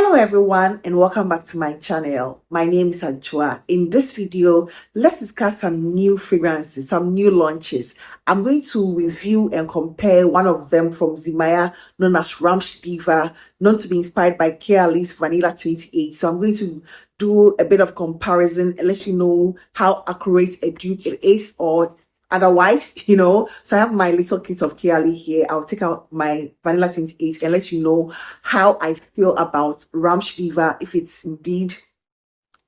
Hello everyone and welcome back to my channel. My name is Ajua. In this video, let's discuss some new fragrances, some new launches. I'm going to review and compare one of them from Zimaya, known as Ramsh Diva, known to be inspired by Kayali's Vanilla 28. So I'm going to do a bit of comparison and let you know how accurate a dupe it is or otherwise, so I have my little kit of Kiali here. I'll take out my Vanilla 28 and let you know how I feel about Ramsh Diva. If it's indeed,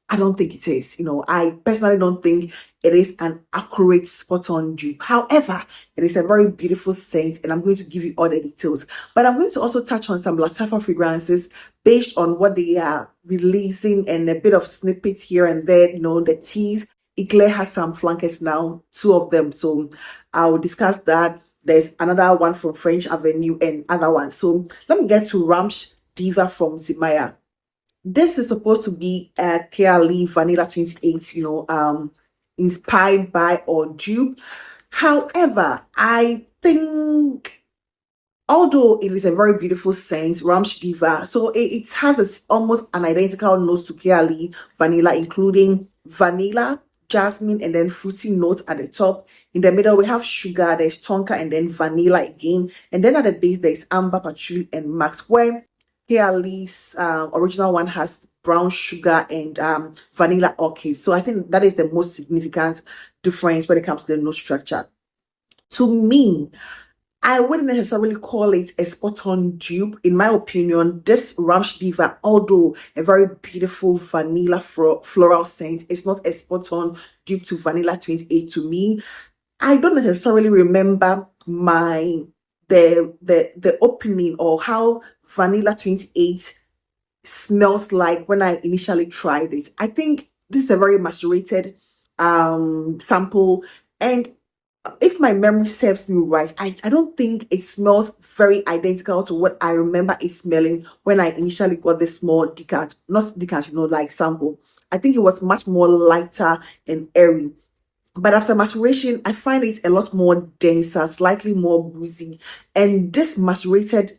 I don't think it is. I personally don't think it is an accurate spot-on dupe. However, it is a very beautiful scent and I'm going to give you all the details. But I'm going to also touch on some Lattafa fragrances based on what they are releasing and a bit of snippets here and there, the tease. Eclair has some flankers now, 2 of them. So I'll discuss that. There's another one from French Avenue and other ones. So let me get to Ramsh Diva from Zimaya. This is supposed to be a Kayali Vanilla 28, inspired by or dupe. However, I think, although it is a very beautiful scent, Ramsh Diva, so it has almost an identical note to Kayali Vanilla, including vanilla, jasmine, and then fruity notes at the top. In the middle, we have sugar, there's tonka, and then vanilla again. And then at the base, there's amber, patchouli, and max, where Kayali's original one has brown sugar and vanilla orchid. So I think that is the most significant difference when it comes to the note structure. To me, I wouldn't necessarily call it a spot-on dupe. In my opinion, this Ramsh Diva, although a very beautiful vanilla floral scent, is not a spot-on dupe to Vanilla 28 to me. I don't necessarily remember the opening or how Vanilla 28 smells like when I initially tried it. I think this is a very macerated sample, and if my memory serves me right, I don't think it smells very identical to what I remember it smelling when I initially got this small decant, not decant, like sample. I think it was much more lighter and airy. But after maceration, I find it a lot more denser, slightly more boozy. And this macerated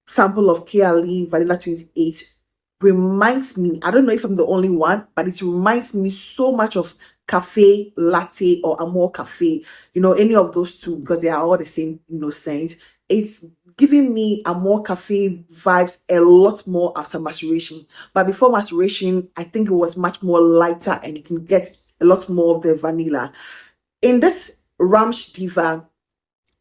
sample of Kayali Vanilla 28 reminds me, I don't know if I'm the only one, but it reminds me so much of cafe latte or amore cafe, any of those two, because they are all the same, scent. It's giving me amore cafe vibes a lot more after maceration. But before maceration, I think it was much more lighter and you can get a lot more of the vanilla. In this Ramsh Diva,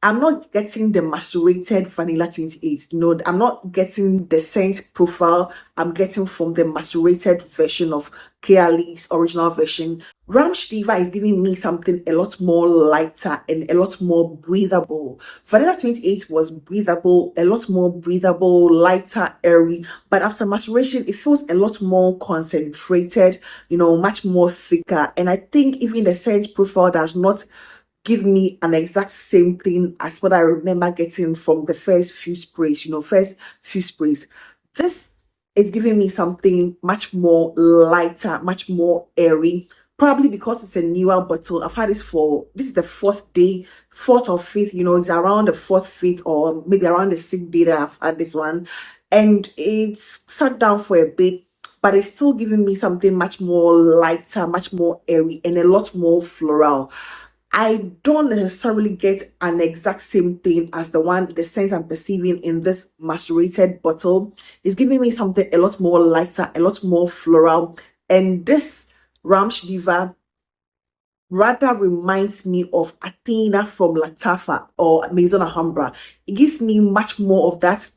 I'm not getting the macerated Vanilla 28. I'm not getting the scent profile I'm getting from the macerated version of Kayali's original version. Ramsh Diva is giving me something a lot more lighter and a lot more breathable. Vanilla 28 was breathable, a lot more breathable, lighter, airy. But after maceration, it feels a lot more concentrated, much more thicker. And I think even the scent profile does not give me an exact same thing as what I remember getting from the first few sprays, This is giving me something much more lighter, much more airy, probably because it's a newer bottle. I've had this is the 4th day, 4th or 5th, it's around the 4th, 5th, or maybe around the 6th day that I've had this one. And it's sat down for a bit, but it's still giving me something much more lighter, much more airy, and a lot more floral. I don't necessarily get an exact same thing as the scent I'm perceiving in this macerated bottle. It's giving me something a lot more lighter, a lot more floral. And this Ramsh Diva rather reminds me of Athena from Lattafa or Maison Alhambra. It gives me much more of that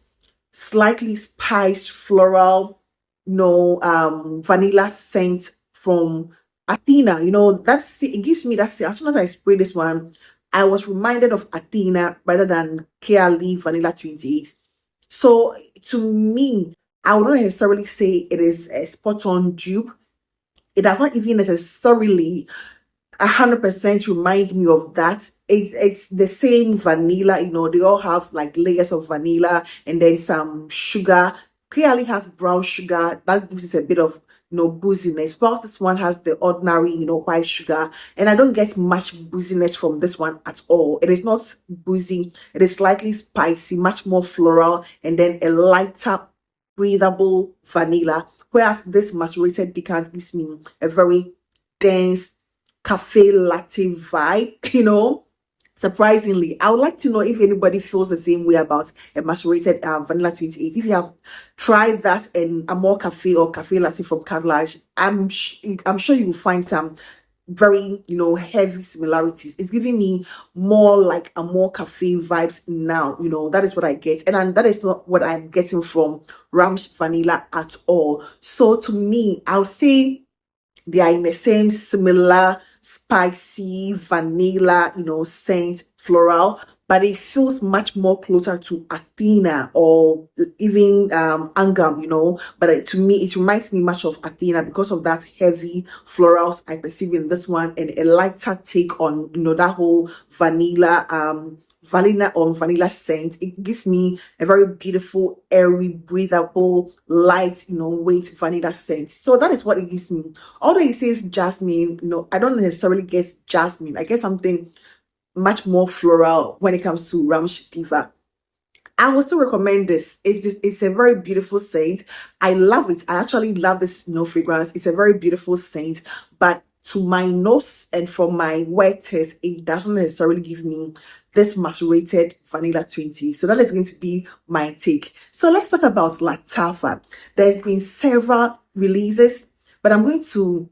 slightly spiced floral, vanilla scent from Athena. It gives me that. As soon as I spray this one, I was reminded of Athena rather than Kayali Vanilla 28. So to me, I would not necessarily say it is a spot-on dupe. It does not even necessarily 100% remind me of that. It's the same vanilla, they all have like layers of vanilla and then some sugar. Kayali has brown sugar that gives it a bit of booziness, whilst this one has the ordinary white sugar, and I don't get much booziness from this one at all. It is not boozy, it is slightly spicy, much more floral, and then a lighter breathable vanilla, whereas this macerated decant gives me a very dense cafe latte vibe, Surprisingly, I would like to know if anybody feels the same way about a macerated vanilla 28. If you have tried that and a more cafe or cafe latte from Cadillac, I'm sure you will find some very heavy similarities. It's giving me more like a more cafe vibes now. That is what I get, and that is not what I'm getting from Ramsh vanilla at all. So to me, I would say they are in the same similar spicy vanilla, scent, floral, but it feels much more closer to Athena or even Angam, But to me, it reminds me much of Athena because of that heavy florals I perceive in this one, and a lighter take on that whole vanilla scent. It gives me a very beautiful, airy, breathable, light, weight vanilla scent. So that is what it gives me. Although it says jasmine, I don't necessarily get jasmine. I get something much more floral when it comes to Ramsh Diva. I would still recommend this. It's a very beautiful scent. I love it. I actually love this fragrance. It's a very beautiful scent, but to my nose and for my wear test, it doesn't necessarily give me this macerated vanilla 20. So that is going to be my take. So let's talk about Lattafa. There's been several releases, but I'm going to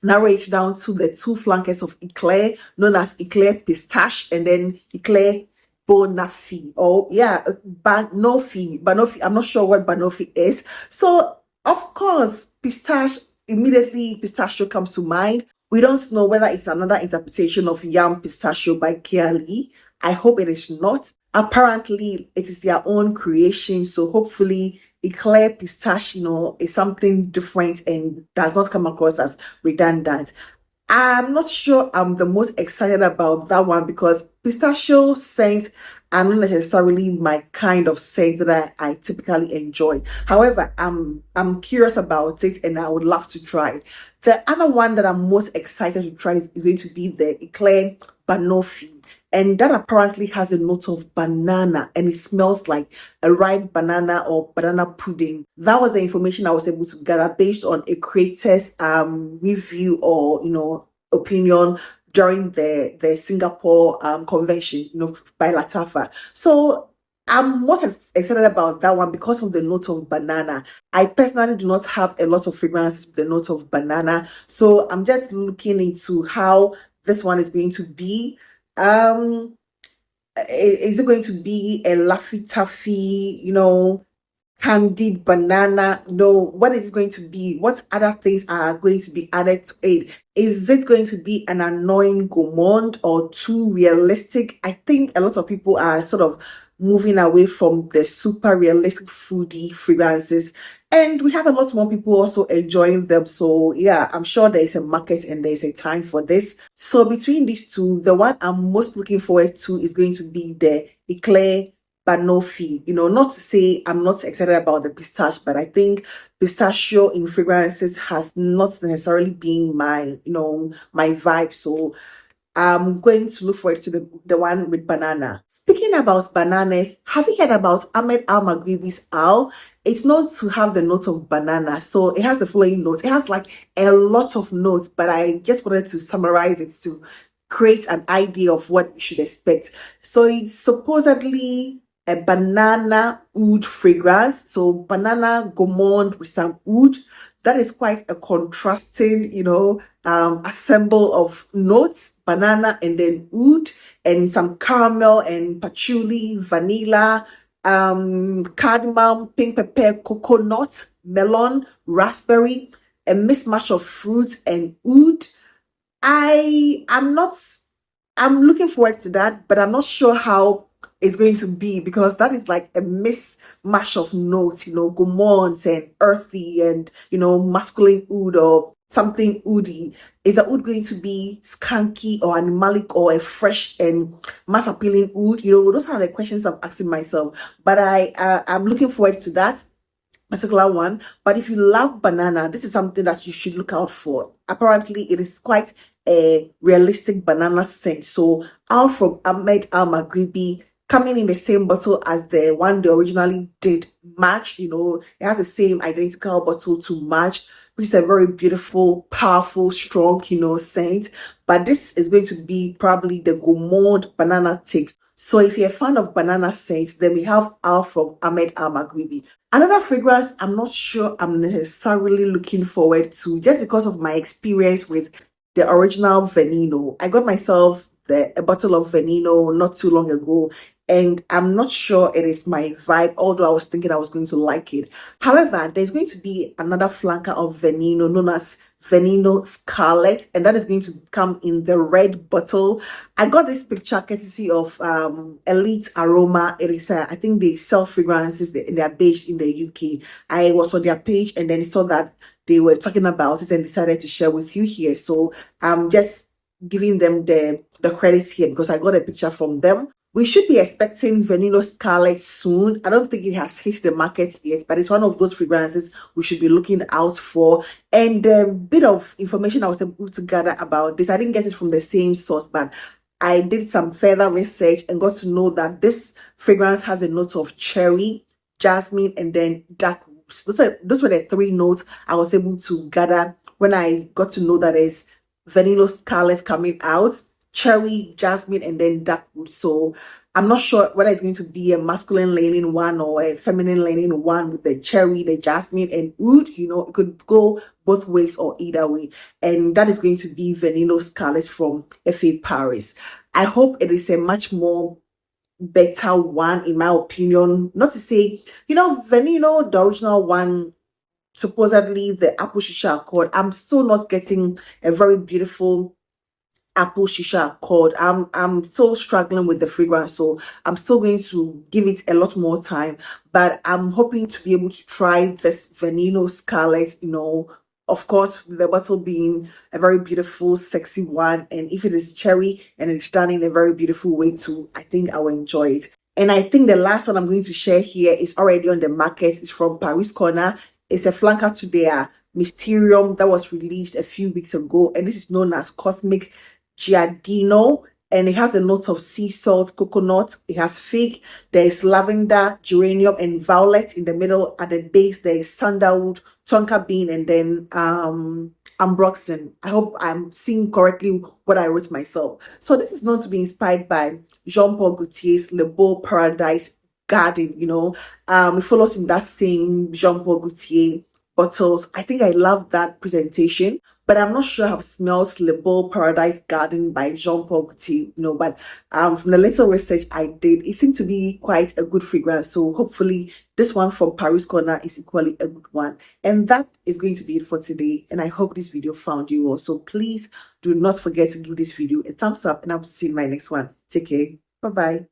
narrow it down to the two flankers of Eclair, known as Eclair Pistache and then Eclair Banoffi. Banoffi. I'm not sure what Banoffi is. So of course, Pistache, immediately pistachio comes to mind. We don't know whether it's another interpretation of Yam Pistachio by Kiali. I hope it is not. Apparently, it is their own creation. So hopefully, Eclair Pistache, is something different and does not come across as redundant. I'm not sure I'm the most excited about that one because pistachio scents are not necessarily my kind of scent that I typically enjoy. However, I'm curious about it and I would love to try it. The other one that I'm most excited to try is going to be the Eclair Banoffi. And that apparently has a note of banana and it smells like a ripe banana or banana pudding. That was the information I was able to gather based on a creator's review or opinion during the Singapore convention by Lattafa. So I'm most excited about that one because of the note of banana. I personally do not have a lot of fragrances with the note of banana, so I'm just looking into how this one is going to be. Is it going to be a Laffy Taffy, candied banana? No, what is it going to be? What other things are going to be added to it? Is it going to be an annoying gourmand or too realistic? I think a lot of people are sort of moving away from the super realistic foodie fragrances, and we have a lot more people also enjoying them. So yeah, I'm sure there is a market and there is a time for this. So between these two, the one I'm most looking forward to is going to be the Eclair Banoffi. Not to say I'm not excited about the pistache, but I think pistachio in fragrances has not necessarily been my my vibe. So I'm going to look forward to the one with banana. Speaking about bananas, have you heard about Ahmed Al Maghribi Ahl? It's known to have the note of banana. So it has the following notes. It has like a lot of notes, but I just wanted to summarize it to create an idea of what you should expect. So it's supposedly a banana oud fragrance. So banana gourmand with some oud. That is quite a contrasting, assemble of notes, banana and then oud, and some caramel and patchouli, vanilla, cardamom, pink pepper, coconut, melon, raspberry, a mismatch of fruits and oud. I'm looking forward to that, but I'm not sure how it's going to be because that is like a mismatch of notes, gourmands and earthy and, masculine oud or something oody. Is the oud going to be skanky or animalic or a fresh and mass appealing oud? Those are the questions I'm asking myself, but I'm looking forward to that particular one. But if you love banana, this is something that you should look out for. Apparently it is quite a realistic banana scent. So out from Ahmed Al Maghribi coming in the same bottle as the one they originally did match. It has the same identical bottle to match, which is a very beautiful, powerful, strong, scent. But this is going to be probably the gourmand banana takes. So if you're a fan of banana scents, then we have Al from Ahmed Al Maghribi. Another fragrance I'm not sure I'm necessarily looking forward to, just because of my experience with the original Veneno. I got myself a bottle of Veneno not too long ago, and I'm not sure it is my vibe, although I was thinking I was going to like it. However, there's going to be another flanker of Veneno known as Veneno Scarlet, and that is going to come in the red bottle. I got this picture courtesy of Elite Aroma. It is I think they sell fragrances and they are based in the UK. I was on their page and then saw that they were talking about it and decided to share with you here. So I'm just giving them the credits here because I got a picture from them. We should be expecting Veneno Scarlet soon. I don't think it has hit the market yet, but it's one of those fragrances we should be looking out for. And a bit of information I was able to gather about this, I didn't get it from the same source, but I did some further research and got to know that this fragrance has a note of cherry, jasmine, and then dark roots. Those were the three notes I was able to gather when I got to know that it's Veneno Scarlet coming out. Cherry, jasmine, and then dark wood. So I'm not sure whether it's going to be a masculine leaning one or a feminine leaning one with the cherry, the jasmine, and oud. It could go both ways or either way. And that is going to be Veneno Scarlet from FA Paris. I hope it is a much more better one, in my opinion. Not to say, Veneno, the original one, supposedly the Apple Shisha Accord, I'm still not getting a very beautiful Apple Shisha Accord. I'm still struggling with the fragrance, so I'm still going to give it a lot more time. But I'm hoping to be able to try this Veneno Scarlet, of course, the bottle being a very beautiful, sexy one. And if it is cherry and it's done in a very beautiful way too, I think I will enjoy it. And I think the last one I'm going to share here is already on the market. It's from Paris Corner. It's a flanker to their Mysterium that was released a few weeks ago. And this is known as Cosmic Giardino, and it has a note of sea salt, coconut. It has fig. There is lavender, geranium, and violet in the middle. At the base, there is sandalwood, tonka bean, and then ambroxan. I hope I'm seeing correctly what I wrote myself. So this is known to be inspired by Jean-Paul Gaultier's Le Beau Paradise Garden. It follows in that same Jean-Paul Gaultier bottles. I think I love that presentation, but I'm not sure I've smelled Le Beau Paradise Garden by Jean-Paul Gaultier, but from the little research I did, it seemed to be quite a good fragrance. So hopefully this one from Paris Corner is equally a good one. And that is going to be it for today. And I hope this video found you well. So please do not forget to give this video a thumbs up, and I'll see you in my next one. Take care. Bye-bye.